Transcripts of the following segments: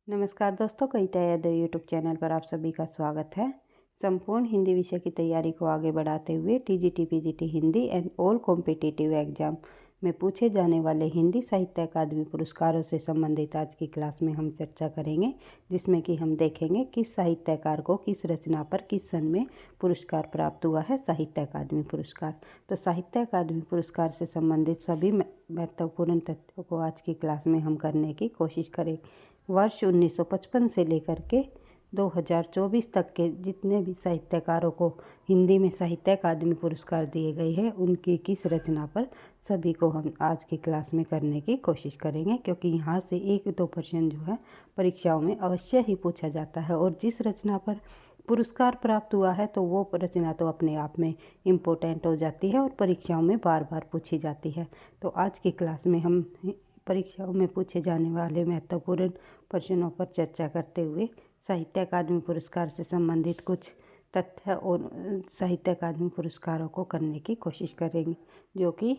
नमस्कार दोस्तों, कविता Yadav YouTube channel पर आप सभी का स्वागत है। संपूर्ण हिंदी विषय की तैयारी को आगे बढ़ाते हुए TGT PGT Hindi and all competitive exam में पूछे जाने वाले हिंदी साहित्य अकादमी पुरस्कारों से संबंधित आज की क्लास में हम चर्चा करेंगे, जिसमें कि हम देखेंगे किस साहित्यकार को किस रचना पर किस सन में पुरस्कार प्राप्त हुआ है साहित्य अकादमी पुरस्कार। तो साहित्य अकादमी पुरस्कार से संबंधित सभी महत्वपूर्ण तथ्यों को आज की क्लास में हम करने की कोशिश करें। वर्ष 1955 से लेकर के 2024 तक के जितने भी साहित्यकारों को हिंदी में साहित्य अकादमी पुरस्कार दिए गए हैं, उनकी किस रचना पर सभी को हम आज की क्लास में करने की कोशिश करेंगे, क्योंकि यहाँ से 1-2 प्रश्न जो है परीक्षाओं में अवश्य ही पूछा जाता है। और जिस रचना पर पुरस्कार प्राप्त हुआ है तो वो रचना तो अपने आप में इम्पोर्टेंट हो जाती है और परीक्षाओं में बार बार पूछी जाती है। तो आज की क्लास में हम परीक्षाओं में पूछे जाने वाले महत्वपूर्ण प्रश्नों पर चर्चा करते हुए साहित्य अकादमी पुरस्कार से संबंधित कुछ तथ्य और साहित्य अकादमी पुरस्कारों को करने की कोशिश करेंगे, जो कि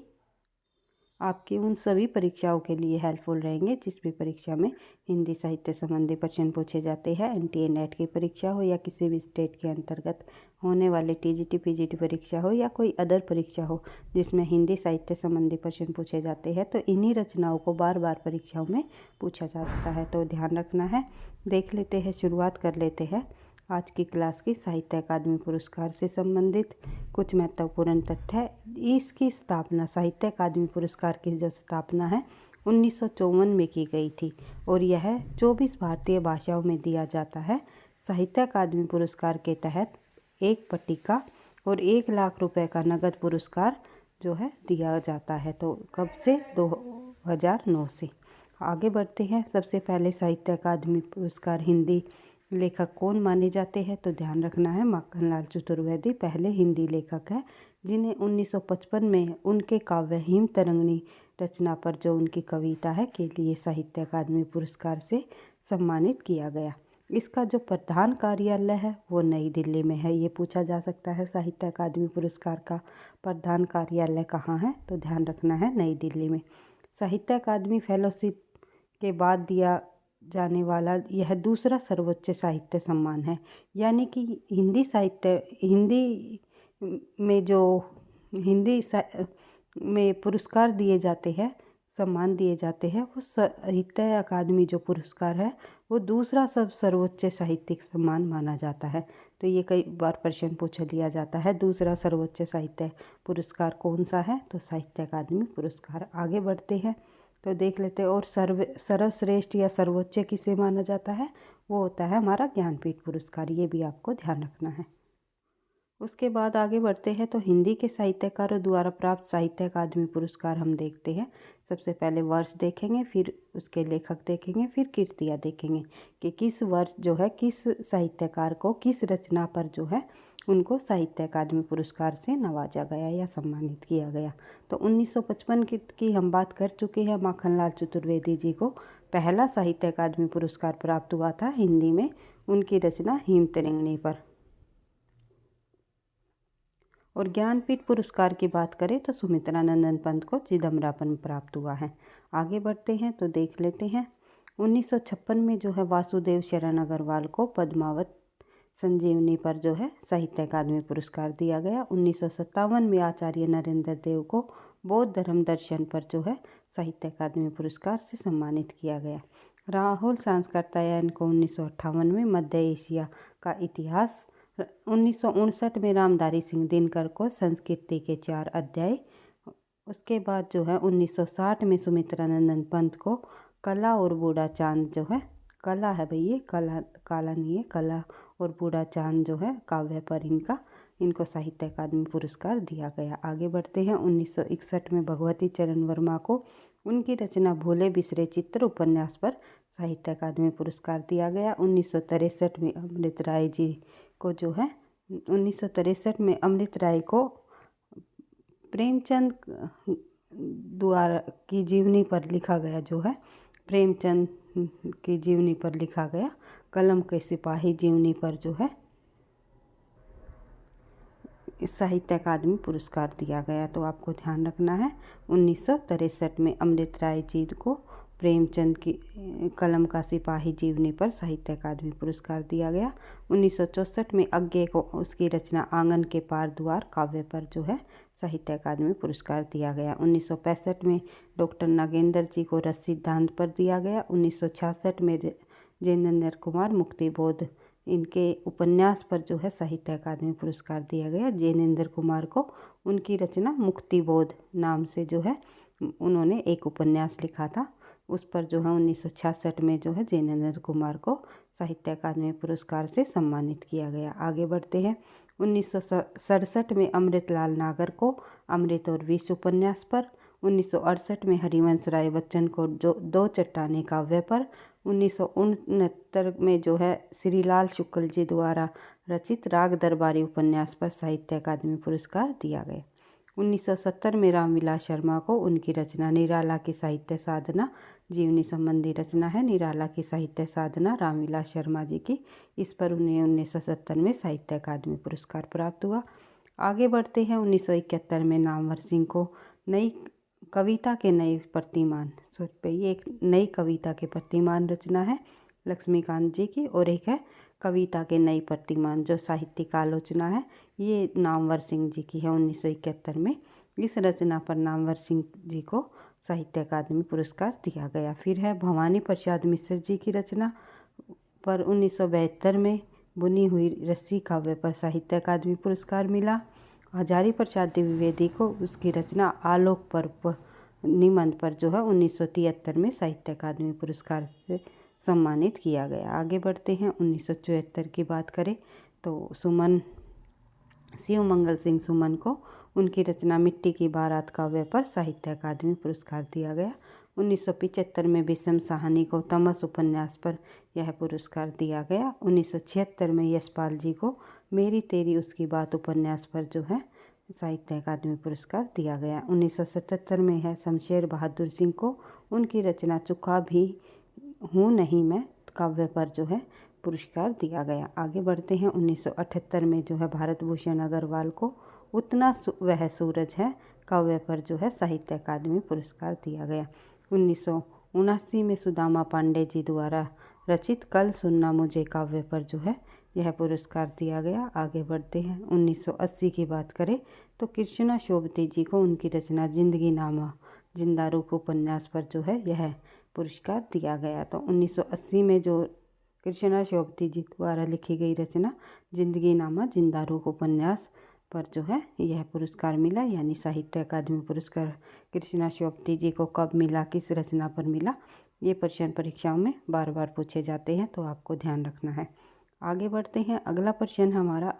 आपकी उन सभी परीक्षाओं के लिए हेल्पफुल रहेंगे जिस भी परीक्षा में हिंदी साहित्य संबंधी प्रश्न पूछे जाते हैं। एनटीए नेट की परीक्षा हो या किसी भी स्टेट के अंतर्गत होने वाले टीजीटी पीजीटी परीक्षा हो या कोई अदर परीक्षा हो जिसमें हिंदी साहित्य संबंधी प्रश्न पूछे जाते हैं, तो इन्हीं रचनाओं को बार बार परीक्षाओं में पूछा जाता है, तो ध्यान रखना है। देख लेते हैं, शुरुआत कर लेते हैं आज की क्लास की साहित्य अकादमी पुरस्कार से संबंधित कुछ महत्वपूर्ण तथ्य है। इसकी स्थापना, साहित्य अकादमी पुरस्कार की जो स्थापना है 1954 में की गई थी और यह 24 भारतीय भाषाओं में दिया जाता है। साहित्य अकादमी पुरस्कार के तहत एक पट्टिका और 1 लाख रुपए का नगद पुरस्कार जो है दिया जाता है। तो कब से? 2009 से। आगे बढ़ते हैं। सबसे पहले साहित्य अकादमी पुरस्कार हिंदी लेखक कौन माने जाते हैं, तो ध्यान रखना है माखनलाल चतुर्वेदी पहले हिंदी लेखक है, जिन्हें 1955 में उनके काव्य हिम तरंगिणी रचना पर जो उनकी कविता है के लिए साहित्य अकादमी पुरस्कार से सम्मानित किया गया। इसका जो प्रधान कार्यालय है वो नई दिल्ली में है। ये पूछा जा सकता है साहित्य अकादमी पुरस्कार का प्रधान कार्यालय कहाँ है, तो ध्यान रखना है नई दिल्ली में। साहित्य अकादमी फेलोशिप के बाद दिया जाने वाला यह दूसरा सर्वोच्च साहित्य सम्मान है, यानी कि हिंदी में जो हिंदी में पुरस्कार दिए जाते हैं, सम्मान दिए जाते हैं, वो साहित्य अकादमी जो पुरस्कार है वो दूसरा सर्वोच्च साहित्यिक सम्मान माना जाता है। तो ये कई बार प्रश्न पूछ लिया जाता है, दूसरा सर्वोच्च साहित्य पुरस्कार कौन सा है, तो साहित्य अकादमी पुरस्कार। आगे बढ़ते हैं तो देख लेते हैं। और सर्वश्रेष्ठ या सर्वोच्च किसे माना जाता है, वो होता है हमारा ज्ञानपीठ पुरस्कार। ये भी आपको ध्यान रखना है। उसके बाद आगे बढ़ते हैं तो हिंदी के साहित्यकारों द्वारा प्राप्त साहित्य अकादमी पुरस्कार हम देखते हैं। सबसे पहले वर्ष देखेंगे, फिर उसके लेखक देखेंगे, फिर कृतियाँ देखेंगे कि किस वर्ष जो है किस साहित्यकार को किस रचना पर जो है उनको साहित्य अकादमी पुरस्कार से नवाजा गया या सम्मानित किया गया। तो 1955 की हम बात कर चुके हैं। माखनलाल चतुर्वेदी जी को पहला साहित्य अकादमी पुरस्कार प्राप्त हुआ था हिंदी में, उनकी रचना हिम तरंगिणी पर। और ज्ञानपीठ पुरस्कार की बात करें तो सुमित्रा नंदन पंत को चिदम्बरापन प्राप्त हुआ है। आगे बढ़ते हैं तो देख लेते हैं। 1956 में जो है वासुदेव शरण अग्रवाल को पद्मावत संजीवनी पर जो है साहित्य अकादमी पुरस्कार दिया गया। 1957 में आचार्य नरेंद्र देव को बौद्ध धर्म दर्शन पर जो है साहित्य अकादमी पुरस्कार से सम्मानित किया गया। राहुल सांस्कृत्यायन को 1958 में मध्य एशिया का इतिहास, 1959 में रामधारी सिंह दिनकर को संस्कृति के 4 अध्याय। उसके बाद जो है 1960 में सुमित्रा नंदन पंत को कला और बूढ़ा चांद जो है, कला है भाई ये, कला काला नहीं है, कला और बूढ़ा चांद जो है काव्य पर इनको साहित्य अकादमी पुरस्कार दिया गया। आगे बढ़ते हैं। 1961 में भगवती चरण वर्मा को उनकी रचना भूले बिसरे चित्र उपन्यास पर साहित्य अकादमी पुरस्कार दिया गया। 1963 में अमृत राय जी को जो है 1963 में अमृत राय को प्रेमचंद द्वारा की जीवनी पर लिखा गया जो है, प्रेमचंद की जीवनी पर लिखा गया कलम के सिपाही जीवनी पर जो है साहित्य अकादमी पुरस्कार दिया गया। तो आपको ध्यान रखना है 1963 में अमृत राय जी को प्रेमचंद की कलम का सिपाही जीवनी पर साहित्य अकादमी पुरस्कार दिया गया। 1964 में अज्ञे को उसकी रचना आंगन के पार द्वार काव्य पर जो है साहित्य अकादमी पुरस्कार दिया गया। 1965 में डॉक्टर नागेंद्र जी को रस सिद्धांत पर दिया गया। 1966 में जैनेन्द्र कुमार मुक्तिबोध इनके उपन्यास पर जो है साहित्य अकादमी पुरस्कार दिया गया। जैनेन्द्र कुमार को उनकी रचना मुक्तिबोध नाम से जो है उन्होंने एक उपन्यास लिखा था, उस पर जो है 1966 में जो है जैनेन्द्र कुमार को साहित्य अकादमी पुरस्कार से सम्मानित किया गया। आगे बढ़ते हैं। 1967 में अमृतलाल नागर को अमृत और विष उपन्यास पर, 1968 में हरिवंश राय बच्चन को जो दो चट्टानें काव्य पर, 1969 में जो है श्रीलाल शुक्ल जी द्वारा रचित राग दरबारी उपन्यास पर साहित्य अकादमी पुरस्कार दिया गया। 1970 में रामविलास शर्मा को उनकी रचना निराला की साहित्य साधना जीवनी संबंधी रचना है। निराला की साहित्य साधना रामविलास शर्मा जी की, इस पर उन्हें 1970 में साहित्य अकादमी पुरस्कार प्राप्त हुआ। आगे बढ़ते हैं। 1971 में नामवर सिंह को नई कविता के नए प्रतिमान ये एक नई कविता के प्रतिमान रचना है लक्ष्मीकांत जी की, और एक है कविता के नई प्रतिमान जो साहित्यिक आलोचना है, ये नामवर सिंह जी की है 1971 में। इस रचना पर नामवर सिंह जी को साहित्य अकादमी पुरस्कार दिया गया। फिर है भवानी प्रसाद मिश्र जी की रचना पर 1972 में बुनी हुई रस्सी काव्य पर साहित्य अकादमी पुरस्कार मिला। हजारी प्रसाद द्विवेदी को उसकी रचना आलोक पर्व निबंध पर जो है 1973 में साहित्य अकादमी पुरस्कार से सम्मानित किया गया। आगे बढ़ते हैं। 1974 की बात करें तो शिव मंगल सिंह सुमन को उनकी रचना मिट्टी की बारात काव्य पर साहित्य अकादमी पुरस्कार दिया गया। 1975 में विषम साहनी को तमस उपन्यास पर यह पुरस्कार दिया गया। 1976 में यशपाल जी को मेरी तेरी उसकी बात उपन्यास पर जो है साहित्य अकादमी पुरस्कार दिया गया। 1977 में है शमशेर बहादुर सिंह को उनकी रचना चुका भी हूँ नहीं मैं काव्य पर जो है पुरस्कार दिया गया। आगे बढ़ते हैं। 1978 में जो है भारत भूषण अग्रवाल को उतना वह सूरज है काव्य पर जो है साहित्य अकादमी पुरस्कार दिया गया। 1979 में सुदामा पांडे जी द्वारा रचित कल सुनना मुझे काव्य पर जो है यह पुरस्कार दिया गया। आगे बढ़ते हैं। 1980 की बात करें तो कृष्णा शोभती जी को उनकी रचना जिंदगी नामा जिंदा रूह उपन्यास पर जो है यह पुरस्कार दिया गया। तो 1980 में जो कृष्णा शोभती जी द्वारा लिखी गई रचना जिंदगी नामा जिंदा रूह उपन्यास पर जो है यह पुरस्कार मिला, यानी साहित्य अकादमी पुरस्कार कृष्णा शोभती जी को कब मिला, किस रचना पर मिला, ये प्रश्न परीक्षाओं में बार बार पूछे जाते हैं, तो आपको ध्यान रखना है। आगे बढ़ते हैं। अगला प्रश्न हमारा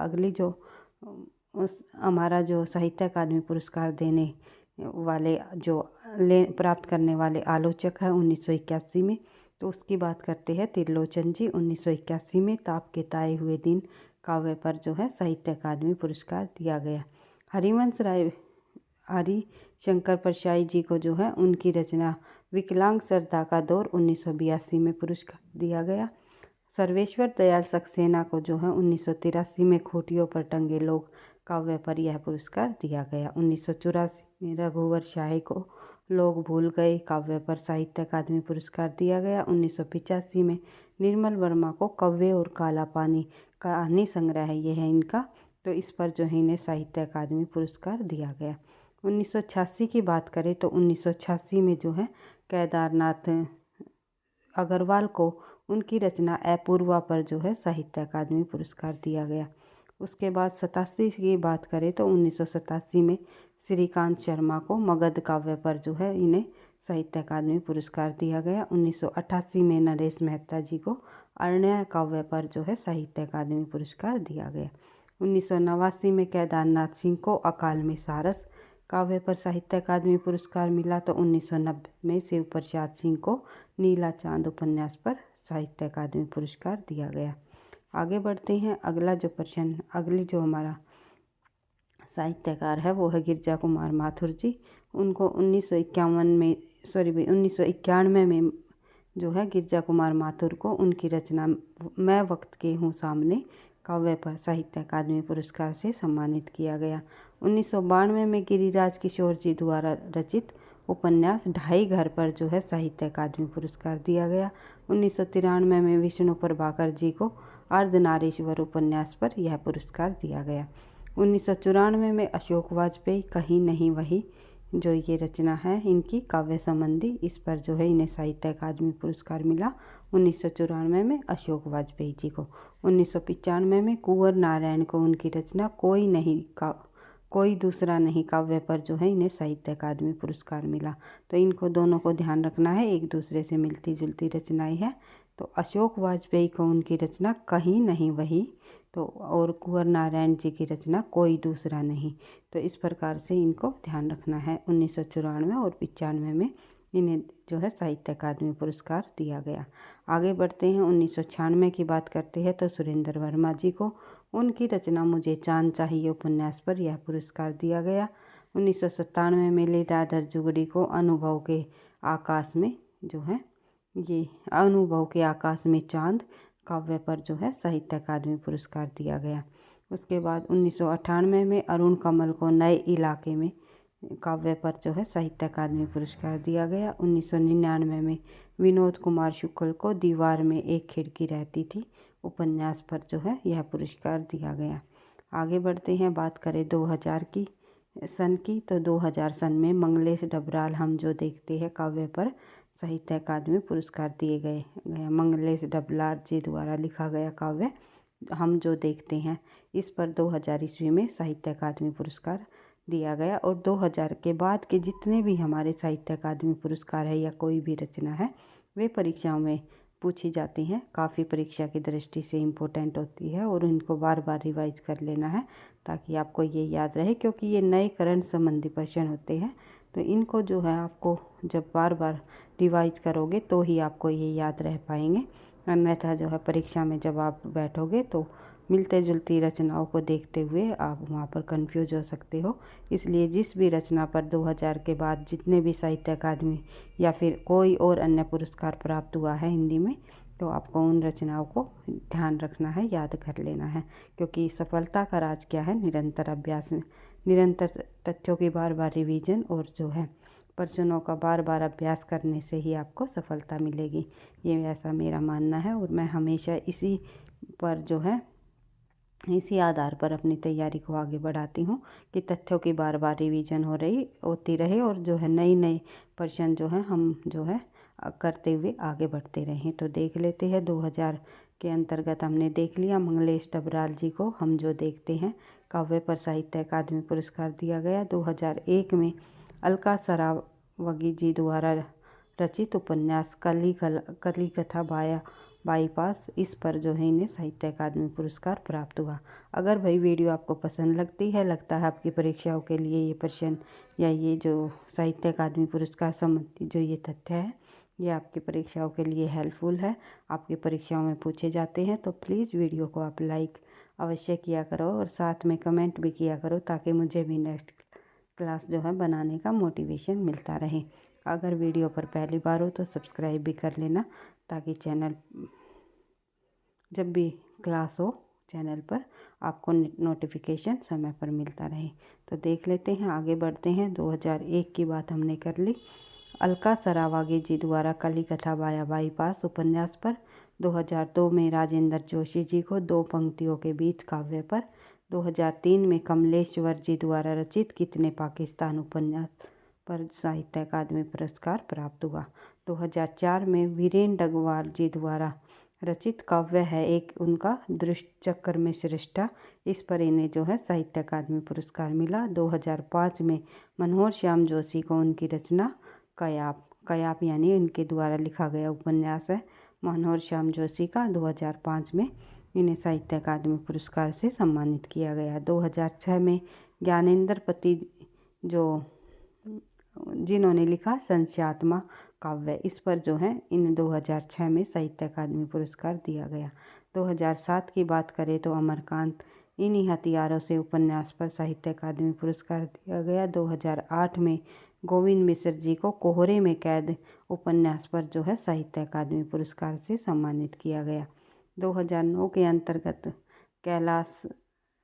हमारा जो साहित्य अकादमी पुरस्कार देने वाले प्राप्त करने वाले आलोचक है 1981 में, तो उसकी बात करते हैं। त्रिलोचन जी 1981 में ताप के ताए हुए दिन काव्य पर जो है साहित्य अकादमी पुरस्कार दिया गया। हरिवंश राय हरिशंकर परशाई जी को जो है उनकी रचना विकलांग श्रद्धा का दौर 1982 में पुरस्कार दिया गया। सर्वेश्वर दयाल सक्सेना को जो है 1983 में खूंटियों पर टंगे लोग काव्य पर यह पुरस्कार दिया गया। 1984 में रघुवर शाही को लोग भूल गए काव्य पर साहित्य अकादमी पुरस्कार दिया गया। 1985 में निर्मल वर्मा को कव्वे और काला पानी कहानी संग्रह है ये है इनका, तो इस पर जो है इन्हें साहित्य अकादमी पुरस्कार दिया गया। 1986 की बात करें तो 1986 में जो है केदारनाथ अग्रवाल को उनकी रचना अपूर्वा पर जो है साहित्य अकादमी पुरस्कार दिया गया। उसके बाद 87 की बात करें तो 1987 में श्रीकांत शर्मा को मगध काव्य पर जो है इन्हें साहित्य अकादमी पुरस्कार दिया गया। 1988 में नरेश मेहता जी को अरण्य काव्य पर जो है साहित्य अकादमी पुरस्कार दिया गया। 1989 में केदारनाथ सिंह को अकाल में सारस काव्य पर साहित्य अकादमी पुरस्कार मिला। तो 1990 में शिव प्रसाद सिंह को नीला चांद उपन्यास पर साहित्य अकादमी पुरस्कार दिया गया। आगे बढ़ते हैं। अगली जो हमारा साहित्यकार है वो है गिरजा कुमार माथुर जी। उनको 1991 में जो है गिरजा कुमार माथुर को उनकी रचना मैं वक्त के हूँ सामने काव्य पर साहित्य अकादमी पुरस्कार से सम्मानित किया गया। 1992 में गिरिराज किशोर जी द्वारा रचित उपन्यास ढाई घर पर जो है साहित्य अकादमी पुरस्कार दिया गया। 1993 में विष्णु प्रभाकर जी को अर्धनारीश्वर उपन्यास पर यह पुरस्कार दिया गया। 1994 में अशोक वाजपेयी कहीं नहीं वही जो ये रचना है इनकी काव्य संबंधी, इस पर जो है इन्हें साहित्य अकादमी पुरस्कार मिला 1994 में अशोक वाजपेयी जी को। 1995 में कुंवर नारायण को उनकी रचना कोई दूसरा नहीं काव्य पर जो है इन्हें साहित्य अकादमी पुरस्कार मिला। तो इनको दोनों को ध्यान रखना है, एक दूसरे से मिलती जुलती रचनाएं हैं। तो अशोक वाजपेयी को उनकी रचना कहीं नहीं वही, तो और कुंवर नारायण जी की रचना कोई दूसरा नहीं। तो इस प्रकार से इनको ध्यान रखना है। 1994 और 95 में इन्हें जो है साहित्य अकादमी पुरस्कार दिया गया। आगे बढ़ते हैं, 1996 की बात करते हैं तो सुरेंद्र वर्मा जी को उनकी रचना मुझे चांद चाहिए उपन्यास पर यह पुरस्कार दिया गया। 1997 में लीलाधर जुगड़ी को अनुभव के आकाश में चांद काव्य पर जो है साहित्य अकादमी पुरस्कार दिया गया। उसके बाद 1998 में अरुण कमल को नए इलाके में काव्य पर जो है साहित्य अकादमी पुरस्कार दिया गया। 1999 में विनोद कुमार शुक्ल को दीवार में एक खिड़की रहती थी उपन्यास पर जो है यह पुरस्कार दिया गया। आगे बढ़ते हैं, बात करें 2000 सन की तो 2000 सन में मंगलेश डबराल हम जो देखते हैं काव्य पर साहित्य अकादमी पुरस्कार दिए गए। मंगलेश डबराल जी द्वारा लिखा गया काव्य हम जो देखते हैं, इस पर 2000 ईस्वी में साहित्य अकादमी पुरस्कार दिया गया। और 2000 के बाद के जितने भी हमारे साहित्य अकादमी पुरस्कार है या कोई भी रचना है, वे परीक्षाओं में पूछी जाती हैं। काफ़ी परीक्षा की दृष्टि से इम्पोर्टेंट होती है और इनको बार बार रिवाइज कर लेना है ताकि आपको ये याद रहे, क्योंकि ये नए करंट संबंधी प्रश्न होते हैं। तो इनको जो है आपको जब बार बार रिवाइज करोगे तो ही आपको ये याद रह पाएंगे, अन्यथा जो है परीक्षा में जब आप बैठोगे तो मिलते जुलती रचनाओं को देखते हुए आप वहाँ पर कंफ्यूज हो सकते हो। इसलिए जिस भी रचना पर 2000 के बाद जितने भी साहित्य अकादमी या फिर कोई और अन्य पुरस्कार प्राप्त हुआ है हिंदी में, तो आपको उन रचनाओं को ध्यान रखना है, याद कर लेना है, क्योंकि सफलता का राज क्या है? निरंतर अभ्यास, निरंतर तथ्यों की बार बार रिवीजन और जो है प्रश्नों का बार बार अभ्यास करने से ही आपको सफलता मिलेगी। ये ऐसा मेरा मानना है और मैं हमेशा इसी पर जो है इसी आधार पर अपनी तैयारी को आगे बढ़ाती हूँ कि तथ्यों की बार बार रिवीजन होती रहे और जो है नई प्रश्न जो है हम जो है करते हुए आगे बढ़ते रहें। तो देख लेते हैं 2000 के अंतर्गत हमने देख लिया मंगलेश डबराल जी को हम जो देखते हैं काव्य पर साहित्य अकादमी पुरस्कार दिया गया। 2001 में अलका सरावगी जी द्वारा रचित उपन्यास कली कथा बाईपास, इस पर जो है इन्हें साहित्य अकादमी पुरस्कार प्राप्त हुआ। अगर भाई वीडियो आपको पसंद लगता है आपकी परीक्षाओं के लिए ये प्रश्न या ये जो साहित्य अकादमी पुरस्कार संबंधी जो ये तथ्य है ये आपकी परीक्षाओं के लिए हेल्पफुल है, आपकी परीक्षाओं में पूछे जाते हैं, तो प्लीज़ वीडियो को आप लाइक अवश्य किया करो और साथ में कमेंट भी किया करो ताकि मुझे भी नेक्स्ट क्लास जो है बनाने का मोटिवेशन मिलता रहे। अगर वीडियो पर पहली बार हो तो सब्सक्राइब भी कर लेना ताकि चैनल जब भी क्लास हो चैनल पर आपको नोटिफिकेशन समय पर मिलता रहे। तो देख लेते हैं, आगे बढ़ते हैं। 2001 की बात हमने कर ली। अलका सरावागी जी द्वारा कली कथा बाईपास उपन्यास पर 2002 में राजेंद्र जोशी जी को दो पंक्तियों के बीच काव्य पर 2003 में कमलेश्वर जी द्वारा रचित कितने पाकिस्तान उपन्यास पर साहित्य अकादमी पुरस्कार प्राप्त हुआ। 2004 में वीरेन डगवाल जी द्वारा रचित काव्य है एक उनका दृष्ट चक्र में श्रेष्ठा, इस पर इन्हें जो है साहित्य अकादमी पुरस्कार मिला। 2005 में मनोहर श्याम जोशी को उनकी रचना कयाप यानी इनके द्वारा लिखा गया उपन्यास है मनोहर श्याम जोशी का, 2005 में इन्हें साहित्य अकादमी पुरस्कार से सम्मानित किया गया। 2006 में ज्ञानेंद्र पति जिन्होंने लिखा संस्यात्मा काव्य, इस पर जो है इन 2006 में साहित्य अकादमी पुरस्कार दिया गया। 2007 की बात करें तो अमरकांत इन्हीं हथियारों से उपन्यास पर साहित्य अकादमी पुरस्कार दिया गया। 2008 में गोविंद मिश्र जी को कोहरे में कैद उपन्यास पर जो है साहित्य अकादमी पुरस्कार से सम्मानित किया गया। 2009 के अंतर्गत कैलाश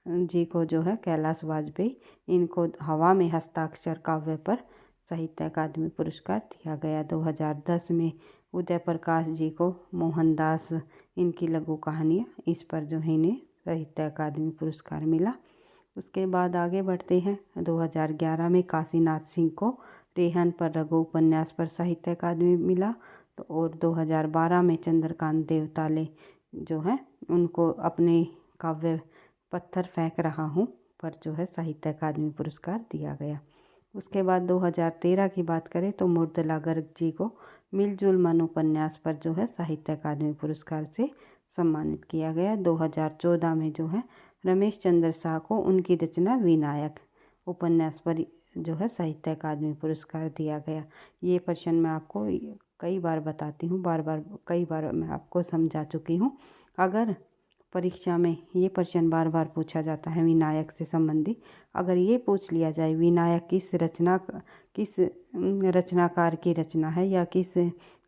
जी को जो है कैलाश वाजपेयी इनको हवा में हस्ताक्षर काव्य पर साहित्य अकादमी पुरस्कार दिया गया। 2010 में उदय प्रकाश जी को मोहनदास इनकी लघु कहानियाँ, इस पर जो है इन्हें साहित्य अकादमी पुरस्कार मिला। उसके बाद आगे बढ़ते हैं। 2011 में काशीनाथ सिंह को रेहन पर लघु उपन्यास पर साहित्य अकादमी मिला। तो और 2012 में चंद्रकांत देवताले जो है उनको अपने काव्य पत्थर फेंक रहा हूँ पर जो है साहित्य अकादमी पुरस्कार दिया गया। उसके बाद 2013 की बात करें तो मुर्तला गर्ग जी को मिलजुल मन उपन्यास पर जो है साहित्य अकादमी पुरस्कार से सम्मानित किया गया। 2014 में जो है रमेश चंद्र शाह को उनकी रचना विनायक उपन्यास पर जो है साहित्य अकादमी पुरस्कार दिया गया। ये प्रश्न मैं आपको कई बार बताती हूँ, कई बार मैं आपको समझा चुकी हूँ। अगर परीक्षा में ये प्रश्न बार बार पूछा जाता है विनायक से संबंधित, अगर ये पूछ लिया जाए विनायक किस रचनाकार की रचना है या किस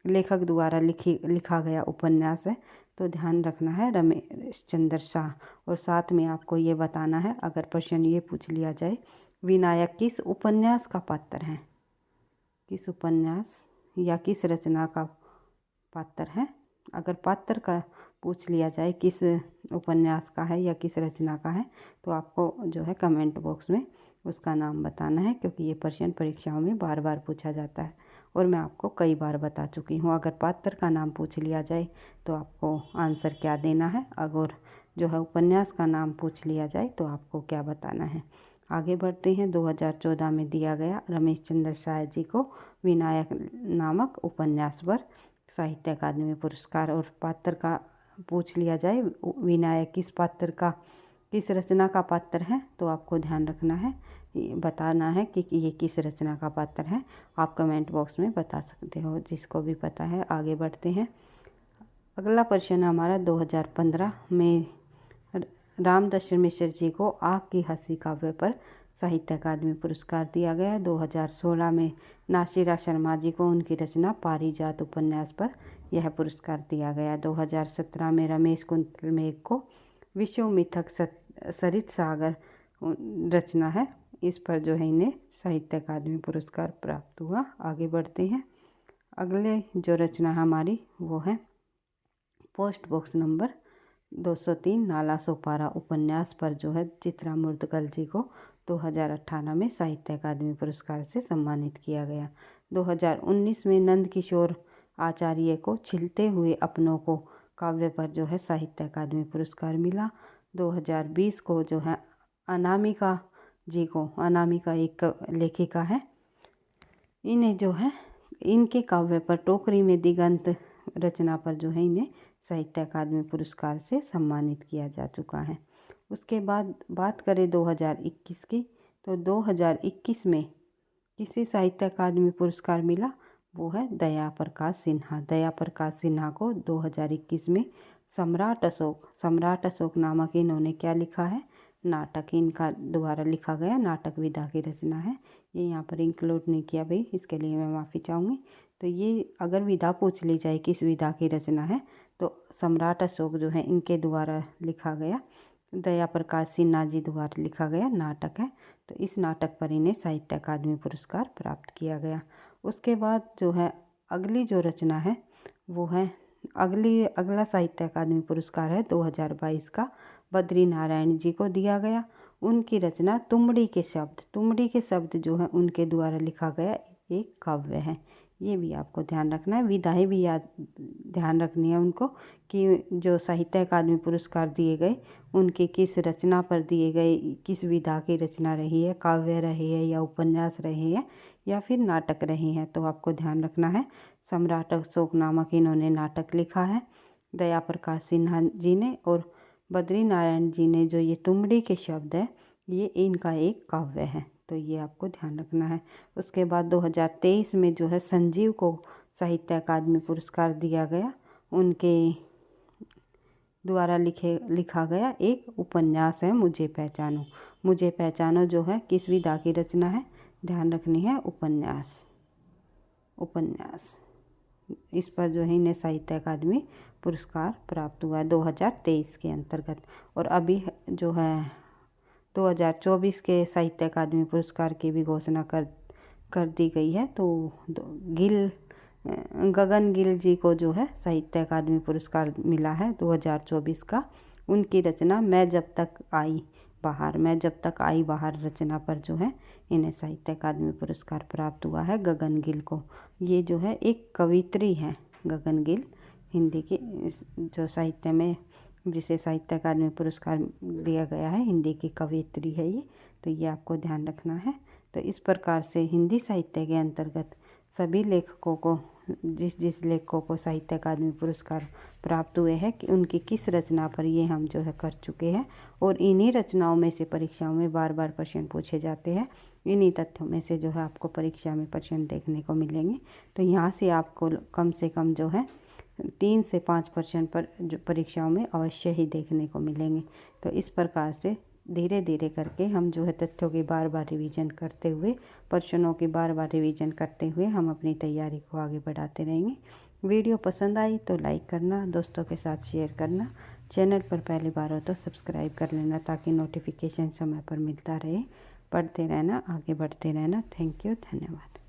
लेखक द्वारा लिखा गया उपन्यास है, तो ध्यान रखना है रमेश चंद्र शाह। और साथ में आपको ये बताना है, अगर प्रश्न ये पूछ लिया जाए विनायक किस उपन्यास का पात्र है, किस उपन्यास या किस रचना का पात्र है, अगर पात्र का पूछ लिया जाए किस उपन्यास का है या किस रचना का है, तो आपको जो है कमेंट बॉक्स में उसका नाम बताना है, क्योंकि ये प्रश्न परीक्षाओं में बार बार पूछा जाता है और मैं आपको कई बार बता चुकी हूँ। अगर पात्र का नाम पूछ लिया जाए तो आपको आंसर क्या देना है, अगर जो है उपन्यास का नाम पूछ लिया जाए तो आपको क्या बताना है। आगे बढ़ते हैं। 2014 में दिया गया रमेश चंद्र शाह जी को विनायक नामक उपन्यास पर साहित्य अकादमी पुरस्कार। और पात्र का पूछ लिया जाए विनायक किस रचना का पात्र है, तो आपको ध्यान रखना है, बताना है कि ये किस रचना का पात्र है। आप कमेंट बॉक्स में बता सकते हो जिसको भी पता है। आगे बढ़ते हैं। अगला प्रश्न हमारा 2015 में रामदशरथ मिश्र जी को आग की हंसी काव्य पर साहित्य अकादमी पुरस्कार दिया गया। 2016 में नासिरा शर्मा जी को उनकी रचना पारिजात उपन्यास पर यह पुरस्कार दिया गया। 2017 में रमेश कुंतल मेघ को विश्व मिथक सरित सागर रचना है, इस पर जो है इन्हें साहित्य अकादमी पुरस्कार प्राप्त हुआ। आगे बढ़ते हैं। अगले जो रचना हमारी वो है post box number 203 Nala Sopara उपन्यास पर जो है चित्रा मुर्दगल जी को 2018 में साहित्य अकादमी पुरस्कार से सम्मानित किया गया। 2019 में नंद किशोर आचार्य को छिलते हुए अपनों को काव्य पर जो है साहित्य अकादमी पुरस्कार मिला। 2020 को जो है अनामिका जी को, अनामिका एक लेखिका है, इन्हें जो है इनके काव्य पर टोकरी में दिगंत रचना पर जो है इन्हें साहित्य अकादमी पुरस्कार से सम्मानित किया जा चुका है। उसके बाद बात करें 2021 की, तो 2021 में किसे साहित्य अकादमी पुरस्कार मिला, वो है दया प्रकाश सिन्हा। दया प्रकाश सिन्हा को 2021 में सम्राट अशोक नामक इन्होंने क्या लिखा है, नाटक, इनका द्वारा लिखा गया नाटक विधा की रचना है। ये यहाँ पर इंक्लूड नहीं किया भाई, इसके लिए मैं माफ़ी चाहूँगी। तो ये अगर विधा पूछ ली जाए किस विधा की रचना है, तो सम्राट अशोक जो है इनके द्वारा लिखा गया, दया प्रकाश सिन्हा जी द्वारा लिखा गया नाटक है। तो इस नाटक पर इन्हें साहित्य अकादमी पुरस्कार प्राप्त किया गया। उसके बाद जो है अगली जो रचना है वो है अगला साहित्य अकादमी पुरस्कार है 2022 का बद्री नारायण जी को दिया गया। उनकी रचना तुमड़ी के शब्द जो है उनके द्वारा लिखा गया एक काव्य है। ये भी आपको ध्यान रखना है, विधाएं भी याद ध्यान रखनी है उनको कि जो साहित्य अकादमी पुरस्कार दिए गए उनके किस रचना पर दिए गए, किस विधा की रचना रही है, काव्य रही है या उपन्यास रहे हैं या फिर नाटक रहे हैं। तो आपको ध्यान रखना है। सम्राट अशोक नामक इन्होंने नाटक लिखा है, दया प्रकाश सिन्हा जी ने, और बद्री नारायण जी ने जो ये तुमड़ी के शब्द है ये इनका एक काव्य है। तो ये आपको ध्यान रखना है। उसके बाद 2023 में जो है संजीव को साहित्य अकादमी पुरस्कार दिया गया। उनके द्वारा लिखा गया एक उपन्यास है मुझे पहचानो जो है किस विधा की रचना है, ध्यान रखनी है, उपन्यास। इस पर जो है इन्हें साहित्य अकादमी पुरस्कार प्राप्त हुआ 2023 के अंतर्गत। और अभी जो है 2024 के साहित्य अकादमी पुरस्कार की भी घोषणा कर दी गई है। तो गगन गिल जी को जो है साहित्य अकादमी पुरस्कार मिला है 2024 का। उनकी रचना मैं जब तक आई बाहर रचना पर जो है इन्हें साहित्य अकादमी पुरस्कार प्राप्त हुआ है गगन गिल को। ये जो है एक कवियत्री है गगन गिल, हिंदी की जो साहित्य में जिसे साहित्य अकादमी पुरस्कार दिया गया है, हिंदी की कवियत्री है ये। तो ये आपको ध्यान रखना है। तो इस प्रकार से हिंदी साहित्य के अंतर्गत सभी लेखकों को जिस लेखकों को साहित्य अकादमी पुरस्कार प्राप्त हुए हैं कि उनकी किस रचना पर ये हम जो है कर चुके हैं। और इन्हीं रचनाओं में से परीक्षाओं में बार बार प्रश्न पूछे जाते हैं। इन्हीं तथ्यों में से जो है आपको परीक्षा में प्रश्न देखने को मिलेंगे। तो यहाँ से आपको कम से कम जो है 3 से 5 प्रश्न पर जो परीक्षाओं में अवश्य ही देखने को मिलेंगे। तो इस प्रकार से धीरे धीरे करके हम जो है तथ्यों की बार बार रिवीजन करते हुए, प्रश्नों की बार बार रिवीजन करते हुए हम अपनी तैयारी को आगे बढ़ाते रहेंगे। वीडियो पसंद आई तो लाइक करना, दोस्तों के साथ शेयर करना, चैनल पर पहली बार हो तो सब्सक्राइब कर लेना ताकि नोटिफिकेशन समय पर मिलता रहे। पढ़ते रहना, आगे बढ़ते रहना। थैंक यू, धन्यवाद।